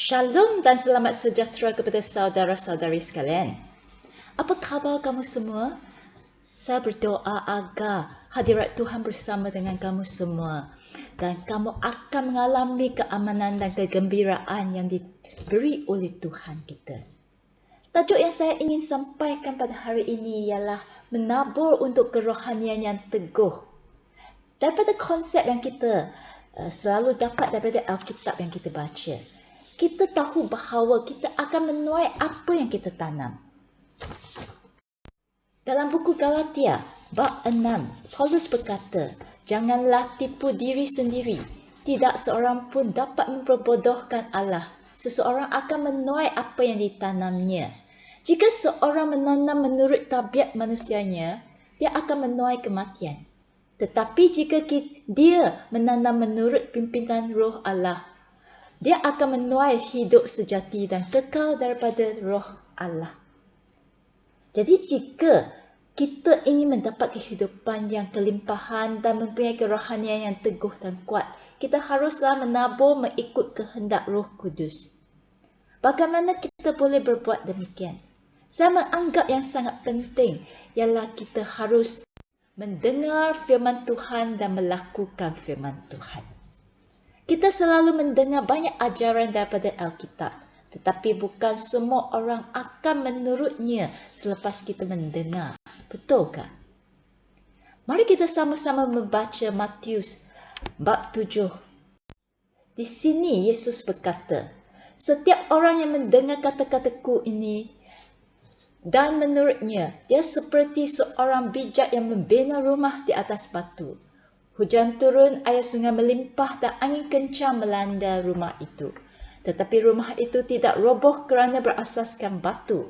Shalom dan selamat sejahtera kepada saudara-saudari sekalian. Apa khabar kamu semua? Saya berdoa agar hadirat Tuhan bersama dengan kamu semua dan kamu akan mengalami keamanan dan kegembiraan yang diberi oleh Tuhan kita. Tajuk yang saya ingin sampaikan pada hari ini ialah menabur untuk kerohanian yang teguh. Daripada konsep yang kita selalu dapat daripada Alkitab yang kita baca, kita tahu bahawa kita akan menuai apa yang kita tanam. Dalam buku Galatia, bab 6, Paulus berkata, janganlah tipu diri sendiri. Tidak seorang pun dapat memperbodohkan Allah. Seseorang akan menuai apa yang ditanamnya. Jika seorang menanam menurut tabiat manusianya, dia akan menuai kematian. Tetapi jika dia menanam menurut pimpinan Roh Allah, dia akan menuai hidup sejati dan kekal daripada Roh Allah. Jadi jika kita ingin mendapat kehidupan yang kelimpahan dan mempunyai kerohanian yang teguh dan kuat, kita haruslah menabur mengikut kehendak Roh Kudus. Bagaimana kita boleh berbuat demikian? Saya menganggap yang sangat penting ialah kita harus mendengar firman Tuhan dan melakukan firman Tuhan. Kita selalu mendengar banyak ajaran daripada Alkitab, tetapi bukan semua orang akan menurutnya selepas kita mendengar. Betulkah? Mari kita sama-sama membaca Matius bab 7. Di sini Yesus berkata, setiap orang yang mendengar kata-kataku ini dan menurutnya, dia seperti seorang bijak yang membina rumah di atas batu. Hujan turun, air sungai melimpah dan angin kencang melanda rumah itu. Tetapi rumah itu tidak roboh kerana berasaskan batu.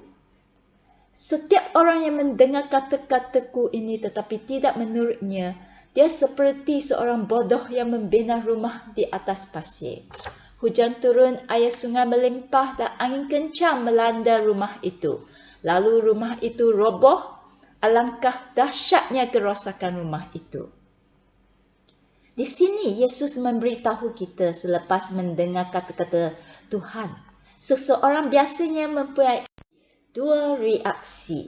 Setiap orang yang mendengar kata-kataku ini tetapi tidak menurutnya, dia seperti seorang bodoh yang membina rumah di atas pasir. Hujan turun, air sungai melimpah dan angin kencang melanda rumah itu. Lalu rumah itu roboh, alangkah dahsyatnya kerosakan rumah itu. Di sini Yesus memberitahu kita selepas mendengar kata-kata Tuhan. Seseorang biasanya mempunyai dua reaksi.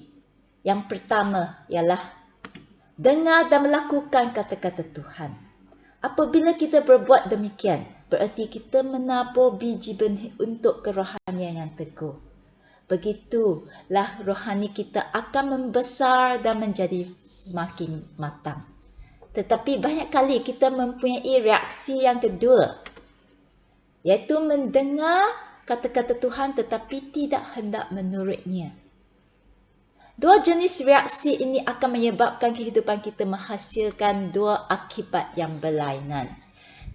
Yang pertama ialah dengar dan melakukan kata-kata Tuhan. Apabila kita berbuat demikian, berarti kita menabur biji benih untuk kerohanian yang teguh. Begitulah rohani kita akan membesar dan menjadi semakin matang. Tetapi banyak kali kita mempunyai reaksi yang kedua, iaitu mendengar kata-kata Tuhan tetapi tidak hendak menurutnya. Dua jenis reaksi ini akan menyebabkan kehidupan kita menghasilkan dua akibat yang berlainan.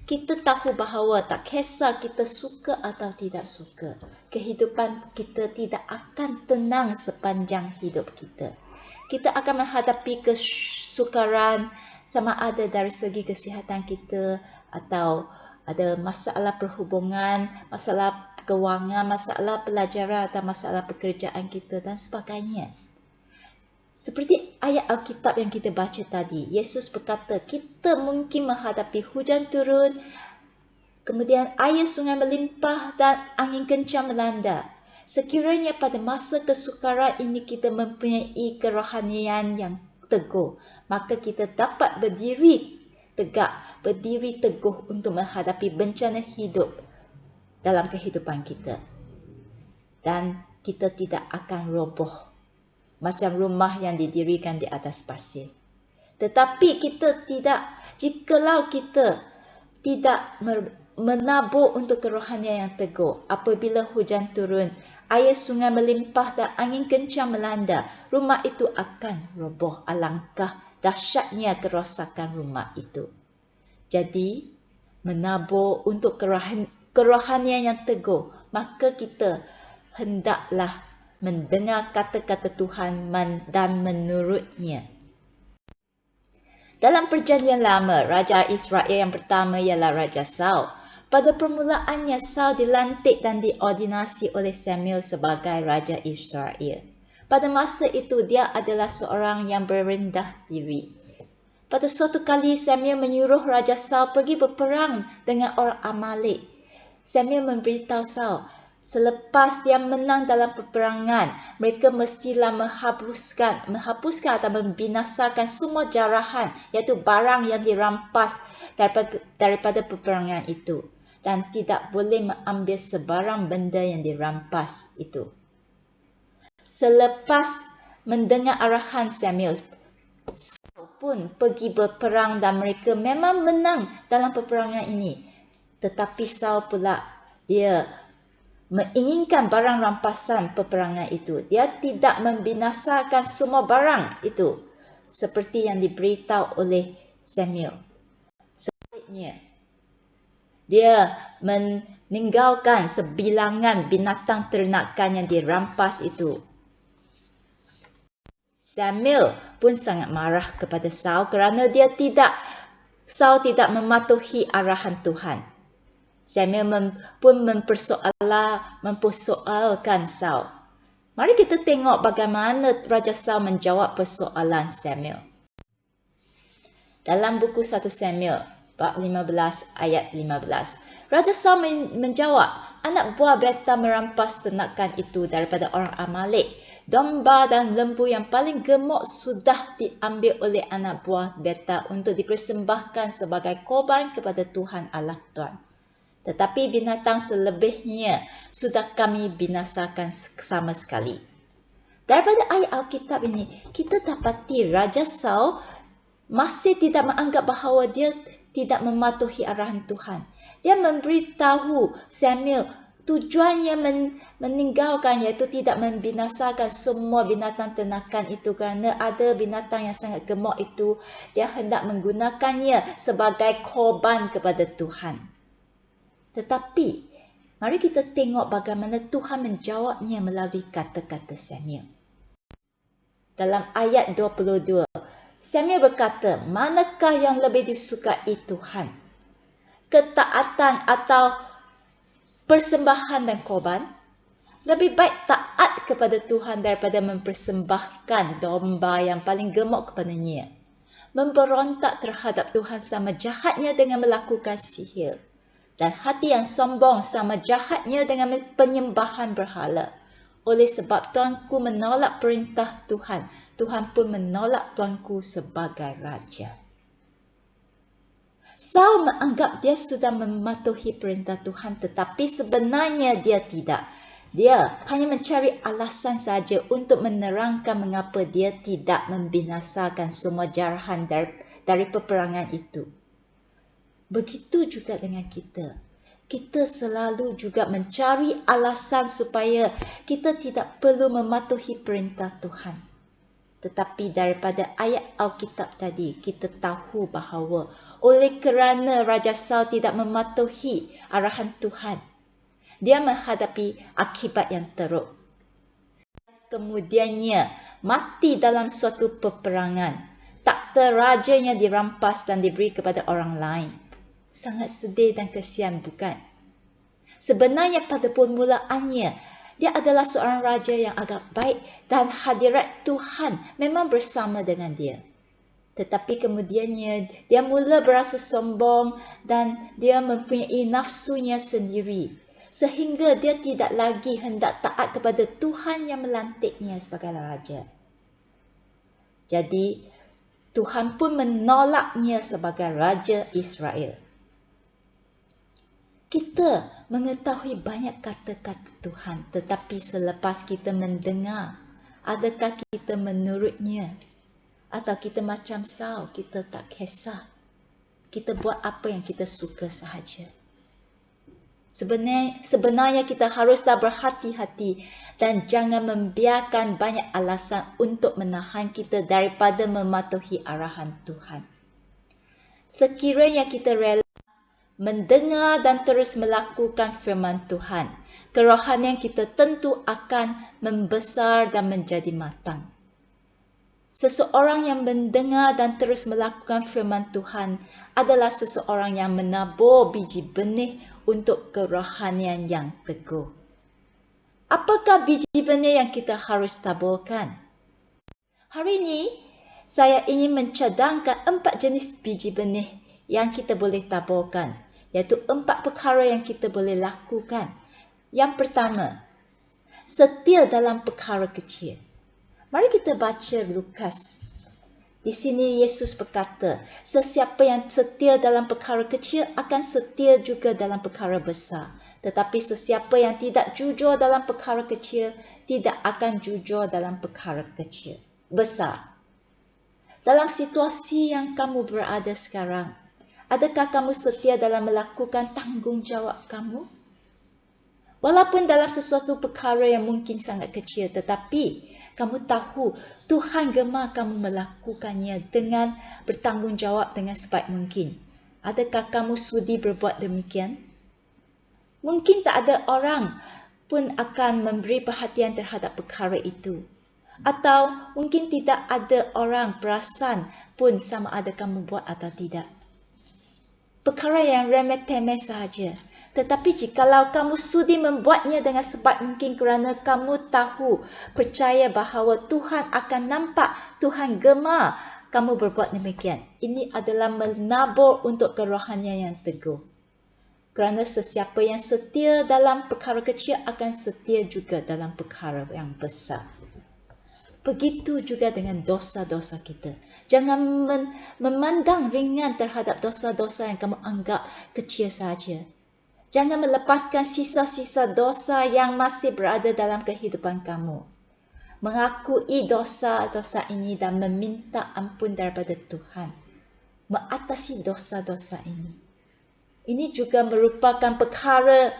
Kita tahu bahawa tak kisah kita suka atau tidak suka, kehidupan kita tidak akan tenang sepanjang hidup kita. Kita akan menghadapi kesukaran sama ada dari segi kesihatan kita atau ada masalah perhubungan, masalah kewangan, masalah pelajaran atau masalah pekerjaan kita dan sebagainya. Seperti ayat Alkitab yang kita baca tadi, Yesus berkata kita mungkin menghadapi hujan turun, kemudian air sungai melimpah dan angin kencang melanda. Sekiranya pada masa kesukaran ini kita mempunyai kerohanian yang teguh, maka kita dapat berdiri tegak, berdiri teguh untuk menghadapi bencana hidup dalam kehidupan kita. Dan kita tidak akan roboh macam rumah yang didirikan di atas pasir. Tetapi kita tidak, jikalau kita tidak menabur untuk kerohanian yang teguh, apabila hujan turun, air sungai melimpah dan angin kencang melanda, rumah itu akan roboh, alangkah dahsyatnya kerosakan rumah itu. Jadi, menabur untuk kerohanian yang teguh, maka kita hendaklah mendengar kata-kata Tuhan dan menurutnya. Dalam perjanjian lama, Raja Israel yang pertama ialah Raja Saul. Pada permulaannya, Saul dilantik dan diordinasi oleh Samuel sebagai Raja Israel. Pada masa itu, dia adalah seorang yang berendah diri. Pada suatu kali, Samuel menyuruh Raja Saul pergi berperang dengan orang Amalek. Samuel memberitahu Saul, Selepas dia menang dalam peperangan, mereka mestilah menghapuskan atau membinasakan semua jarahan, iaitu barang yang dirampas daripada peperangan itu, dan tidak boleh mengambil sebarang benda yang dirampas itu. Selepas mendengar arahan Samuel, Saul pun pergi berperang dan mereka memang menang dalam peperangan ini. Tetapi Saul pula, dia menginginkan barang rampasan peperangan itu. Dia tidak membinasakan semua barang itu seperti yang diberitahu oleh Samuel. Sebaliknya, dia meninggalkan sebilangan binatang ternakan yang dirampas itu. Samuel pun sangat marah kepada Saul kerana Saul tidak mematuhi arahan Tuhan. Samuel pun mempersoalkan Saul. Mari kita tengok bagaimana Raja Saul menjawab persoalan Samuel. Dalam buku 1 Samuel, bab 15 ayat 15. Raja Saul menjawab, anak buah Beta merampas ternakan itu daripada orang Amalek. Domba dan lembu yang paling gemuk sudah diambil oleh anak buah Beta untuk dipersembahkan sebagai korban kepada Tuhan Allah Tuhan. Tetapi binatang selebihnya sudah kami binasakan sama sekali. Daripada ayat Alkitab ini, kita dapati Raja Saul masih tidak menganggap bahawa dia tidak mematuhi arahan Tuhan. Dia memberitahu Samuel tujuannya meninggalkan, iaitu tidak membinasakan semua binatang ternakan itu kerana ada binatang yang sangat gemuk itu, dia hendak menggunakannya sebagai korban kepada Tuhan. Tetapi, mari kita tengok bagaimana Tuhan menjawabnya melalui kata-kata Samuel. Dalam ayat 22, Samuel berkata, manakah yang lebih disukai Tuhan? Ketaatan atau persembahan dan korban? Lebih baik taat kepada Tuhan daripada mempersembahkan domba yang paling gemuk kepadanya. Memberontak terhadap Tuhan sama jahatnya dengan melakukan sihir. Dan hati yang sombong sama jahatnya dengan penyembahan berhala. Oleh sebab tuanku menolak perintah Tuhan, Tuhan pun menolak tuanku sebagai raja. Saul menganggap dia sudah mematuhi perintah Tuhan, tetapi sebenarnya dia tidak. Dia hanya mencari alasan saja untuk menerangkan mengapa dia tidak membinasakan semua jarahan dari peperangan itu. Begitu juga dengan kita. Kita selalu juga mencari alasan supaya kita tidak perlu mematuhi perintah Tuhan. Tetapi daripada ayat Alkitab tadi, kita tahu bahawa oleh kerana Raja Saul tidak mematuhi arahan Tuhan, dia menghadapi akibat yang teruk. Kemudiannya mati dalam suatu peperangan. Takhta rajanya dirampas dan diberi kepada orang lain. Sangat sedih dan kesian, bukan? Sebenarnya pada permulaannya, dia adalah seorang raja yang agak baik dan hadirat Tuhan memang bersama dengan dia. Tetapi kemudiannya, dia mula berasa sombong dan dia mempunyai nafsunya sendiri. Sehingga dia tidak lagi hendak taat kepada Tuhan yang melantiknya sebagai raja. Jadi, Tuhan pun menolaknya sebagai raja Israel. Kita mengetahui banyak kata-kata Tuhan, tetapi selepas kita mendengar, adakah kita menurutnya? Atau kita macam Saul, kita tak kisah. Kita buat apa yang kita suka sahaja. Sebenarnya kita haruslah berhati-hati dan jangan membiarkan banyak alasan untuk menahan kita daripada mematuhi arahan Tuhan. Sekiranya kita rela mendengar dan terus melakukan firman Tuhan, kerohanian kita tentu akan membesar dan menjadi matang. Seseorang yang mendengar dan terus melakukan firman Tuhan adalah seseorang yang menabur biji benih untuk kerohanian yang teguh. Apakah biji benih yang kita harus taburkan? Hari ini, saya ingin mencadangkan 4 jenis biji benih yang kita boleh taburkan, iaitu 4 perkara yang kita boleh lakukan Yang pertama, setia dalam perkara kecil. Mari kita baca Lukas. Di sini Yesus berkata, sesiapa yang setia dalam perkara kecil akan setia juga dalam perkara besar. Tetapi sesiapa yang tidak jujur dalam perkara kecil, tidak akan jujur dalam perkara kecil besar. Dalam situasi yang kamu berada sekarang, adakah kamu setia dalam melakukan tanggungjawab kamu? Walaupun dalam sesuatu perkara yang mungkin sangat kecil, tetapi kamu tahu Tuhan gemar kamu melakukannya dengan bertanggungjawab dengan sebaik mungkin. Adakah kamu sudi berbuat demikian? Mungkin tak ada orang pun akan memberi perhatian terhadap perkara itu. Atau mungkin tidak ada orang perasan pun sama ada kamu buat atau tidak. Perkara yang remeh-temeh sahaja. Tetapi jikalau kamu sudi membuatnya dengan sebaik mungkin kerana kamu tahu, percaya bahawa Tuhan akan nampak, Tuhan gemar kamu berbuat demikian. Ini adalah menabur untuk kerohanian yang teguh. Kerana sesiapa yang setia dalam perkara kecil akan setia juga dalam perkara yang besar. Begitu juga dengan dosa-dosa kita. Jangan memandang ringan terhadap dosa-dosa yang kamu anggap kecil saja. Jangan melepaskan sisa-sisa dosa yang masih berada dalam kehidupan kamu. Mengakui dosa-dosa ini dan meminta ampun daripada Tuhan. Mengatasi dosa-dosa ini. Ini juga merupakan perkara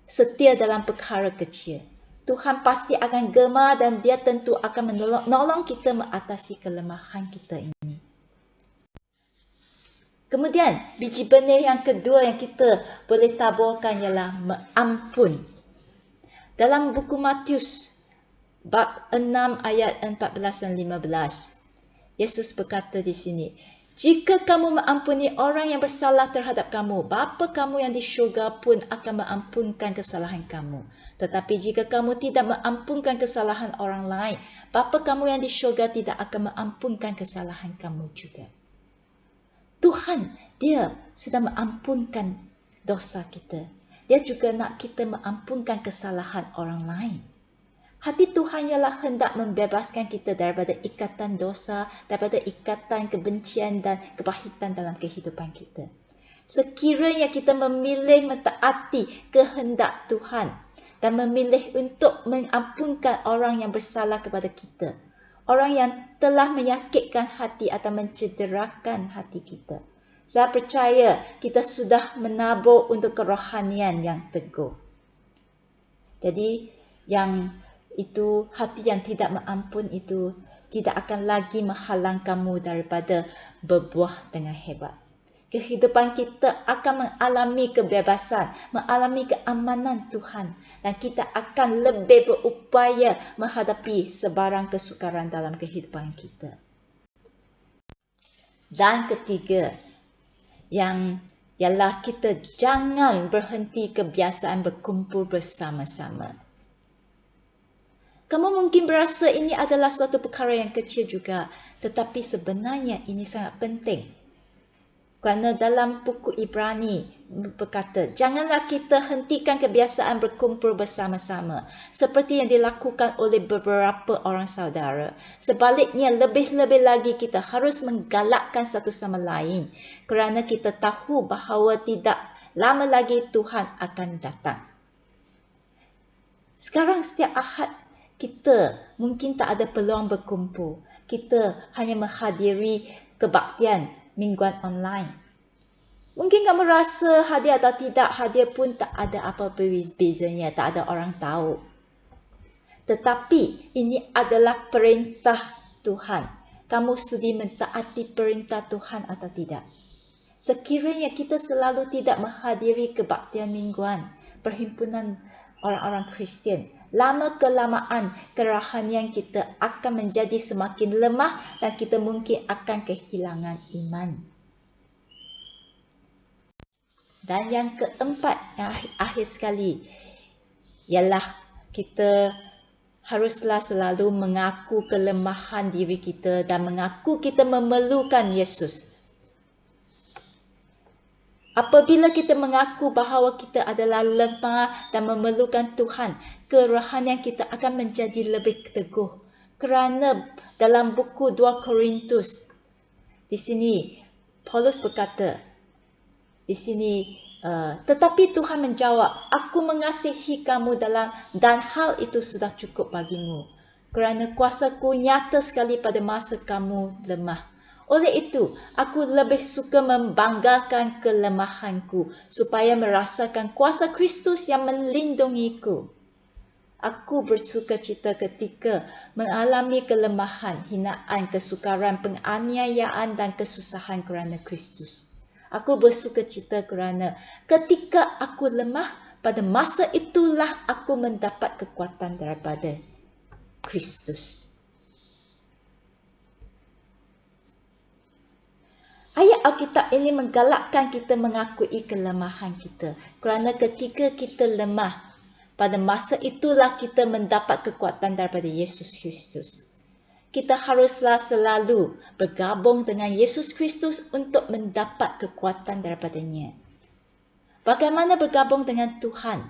setia dalam perkara kecil. Tuhan pasti akan gemar dan dia tentu akan menolong kita mengatasi kelemahan kita ini. Kemudian, biji benih yang kedua yang kita boleh taburkan ialah mengampun. Dalam buku Matius, bab 6 ayat 14 dan 15, Yesus berkata di sini, jika kamu mengampuni orang yang bersalah terhadap kamu, Bapa kamu yang di syurga pun akan mengampunkan kesalahan kamu. Tetapi jika kamu tidak mengampunkan kesalahan orang lain, Bapa kamu yang di syurga tidak akan mengampunkan kesalahan kamu juga. Tuhan, dia sudah mengampunkan dosa kita. Dia juga nak kita mengampunkan kesalahan orang lain. Hati Tuhan ialah hendak membebaskan kita daripada ikatan dosa, daripada ikatan kebencian dan kepahitan dalam kehidupan kita. Sekiranya kita memilih mentaati kehendak Tuhan dan memilih untuk mengampunkan orang yang bersalah kepada kita, orang yang telah menyakitkan hati atau mencederakan hati kita, saya percaya kita sudah menabur untuk kerohanian yang teguh. Jadi yang itu, hati yang tidak mengampun itu tidak akan lagi menghalang kamu daripada berbuah dengan hebat. Kehidupan kita akan mengalami kebebasan, mengalami keamanan Tuhan, dan kita akan lebih berupaya menghadapi sebarang kesukaran dalam kehidupan kita. Dan ketiga, yang ialah kita jangan berhenti kebiasaan berkumpul bersama-sama. Kamu mungkin berasa ini adalah suatu perkara yang kecil juga, tetapi sebenarnya ini sangat penting. Kerana dalam buku Ibrani berkata, janganlah kita hentikan kebiasaan berkumpul bersama-sama seperti yang dilakukan oleh beberapa orang saudara. Sebaliknya, lebih-lebih lagi kita harus menggalakkan satu sama lain kerana kita tahu bahawa tidak lama lagi Tuhan akan datang. Sekarang setiap Ahad kita mungkin tak ada peluang berkumpul. Kita hanya menghadiri kebaktian mingguan online. Mungkin kamu rasa hadir atau tidak hadir pun tak ada apa-apa bezanya, tak ada orang tahu. Tetapi ini adalah perintah Tuhan. Kamu sudi mentaati perintah Tuhan atau tidak? Sekiranya kita selalu tidak menghadiri kebaktian mingguan, perhimpunan orang-orang Kristian, lama-kelamaan kerohanian kita akan menjadi semakin lemah dan kita mungkin akan kehilangan iman. Dan yang keempat, yang akhir sekali, ialah kita haruslah selalu mengaku kelemahan diri kita dan mengaku kita memerlukan Yesus. Apabila kita mengaku bahawa kita adalah lemah dan memerlukan Tuhan, kerohanian kita akan menjadi lebih teguh. Kerana dalam buku 2 Korintus, di sini Paulus berkata, di sini, tetapi Tuhan menjawab, aku mengasihi kamu dan hal itu sudah cukup bagimu. Kerana kuasaku nyata sekali pada masa kamu lemah. Oleh itu, aku lebih suka membanggakan kelemahanku supaya merasakan kuasa Kristus yang melindungiku. Aku bersuka cita ketika mengalami kelemahan, hinaan, kesukaran, penganiayaan dan kesusahan kerana Kristus. Aku bersuka cita kerana ketika aku lemah, pada masa itulah aku mendapat kekuatan daripada Kristus. Ayat Alkitab ini menggalakkan kita mengakui kelemahan kita. Kerana ketika kita lemah, pada masa itulah kita mendapat kekuatan daripada Yesus Kristus. Kita haruslah selalu bergabung dengan Yesus Kristus untuk mendapat kekuatan daripadanya. Bagaimana bergabung dengan Tuhan?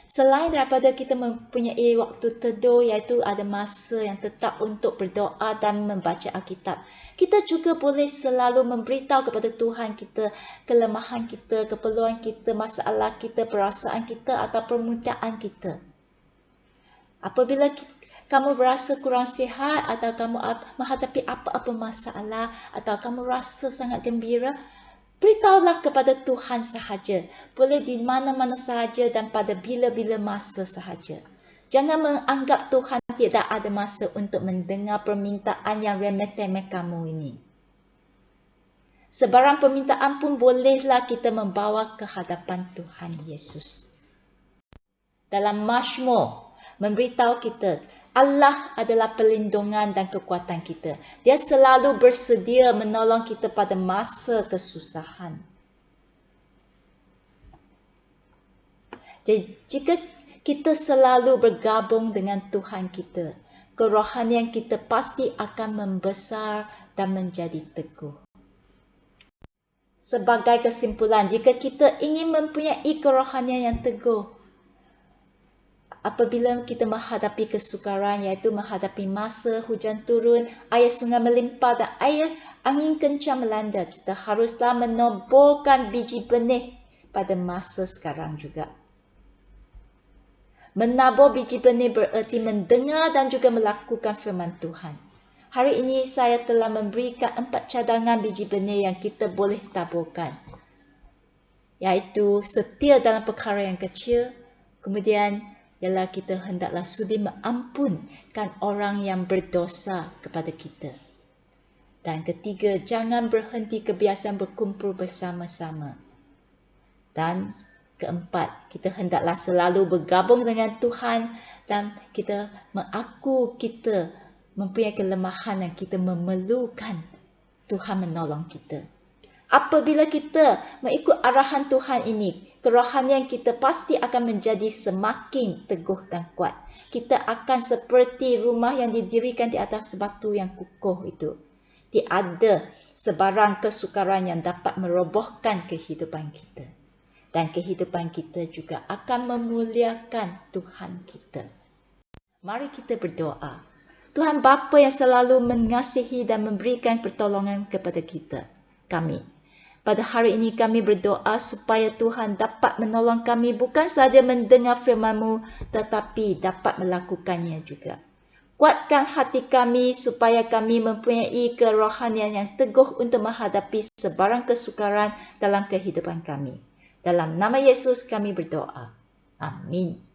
Selain daripada kita mempunyai waktu teduh, iaitu ada masa yang tetap untuk berdoa dan membaca Alkitab, kita juga boleh selalu memberitahu kepada Tuhan kita kelemahan kita, keperluan kita, masalah kita, perasaan kita atau permintaan kita. Apabila kamu berasa kurang sihat atau kamu menghadapi apa-apa masalah atau kamu rasa sangat gembira, beritahulah kepada Tuhan sahaja. Boleh di mana-mana sahaja dan pada bila-bila masa sahaja. Jangan menganggap Tuhan tidak ada masa untuk mendengar permintaan yang remeh-temeh kamu ini. Sebarang permintaan pun bolehlah kita membawa ke hadapan Tuhan Yesus. Dalam Mazmur memberitahu kita, Allah adalah perlindungan dan kekuatan kita. Dia selalu bersedia menolong kita pada masa kesusahan. Jadi, jika kita selalu bergabung dengan Tuhan kita, kerohanian kita pasti akan membesar dan menjadi teguh. Sebagai kesimpulan, jika kita ingin mempunyai kerohanian yang teguh, apabila kita menghadapi kesukaran, iaitu menghadapi masa hujan turun, air sungai melimpah dan air angin kencang melanda, kita haruslah menaburkan biji benih pada masa sekarang juga. Menabur biji benih bererti mendengar dan juga melakukan firman Tuhan. Hari ini saya telah memberikan 4 cadangan biji benih yang kita boleh taburkan. Iaitu setia dalam perkara yang kecil, kemudian ialah kita hendaklah sudi mengampunkan orang yang berdosa kepada kita. Dan ketiga, jangan berhenti kebiasaan berkumpul bersama-sama. Dan keempat, kita hendaklah selalu bergabung dengan Tuhan dan kita mengaku kita mempunyai kelemahan dan kita memerlukan Tuhan menolong kita. Apabila kita mengikut arahan Tuhan ini, kerohanian kita pasti akan menjadi semakin teguh dan kuat. Kita akan seperti rumah yang didirikan di atas batu yang kukuh itu. Tiada sebarang kesukaran yang dapat merobohkan kehidupan kita. Dan kehidupan kita juga akan memuliakan Tuhan kita. Mari kita berdoa. Tuhan Bapa yang selalu mengasihi dan memberikan pertolongan kepada kami. Pada hari ini kami berdoa supaya Tuhan dapat menolong kami bukan sahaja mendengar firman-Mu, tetapi dapat melakukannya juga. Kuatkan hati kami supaya kami mempunyai kerohanian yang teguh untuk menghadapi sebarang kesukaran dalam kehidupan kami. Dalam nama Yesus kami berdoa. Amin.